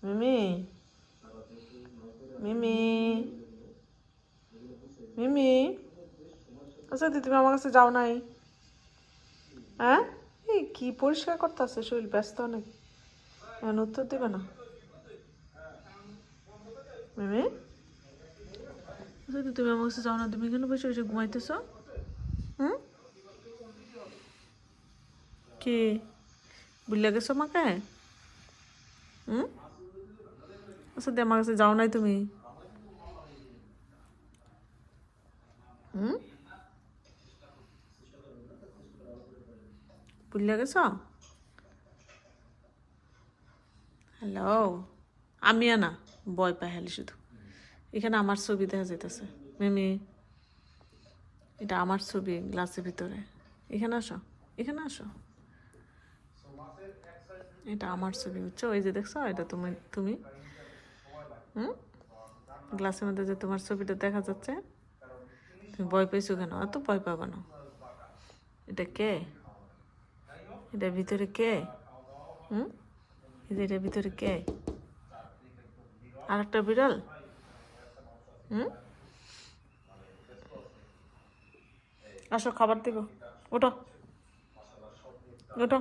মিমি মিমি মিমি আচ্ছা তুমি আমার কাছে যাও নাই? হ্যাঁ, এই কি পরিষ্কার করতেছে, শরীর ব্যস্ত অনেক, এখন উত্তর দেবে না। মিমি আচ্ছা তুমি আমার কাছে যাও না, তুমি কেন বসে বসে ঘুমাইতেছ? হুম, কি বুঝলে গেছো আমাকে? হুম, আচ্ছা আমার কাছে যাও নাই তুমি? হুম, বুঝলে গেছো? হ্যালো, আমি না ভয় পাই খালি শুধু। এখানে আমার ছবি দেখা যাইতেছে। মিমি, এটা আমার ছবি গ্লাসের ভিতরে। এখানে আসো, এখানে আসো। এটা আমার ছবি, বুঝছো? ওই যে দেখছো, এটা তুমি তুমি হুম, গ্লাসের মধ্যে যে তোমার ছবিটা দেখা যাচ্ছে। তুমি ভয় পেয়েছো কেন? এত ভয় পাবো না। এটা কে? এটার ভিতরে কে? হুম, এটার ভিতরে কে? আর একটা বিড়াল? হুম, আসো খাবার দিব। ওঠো, ওঠো।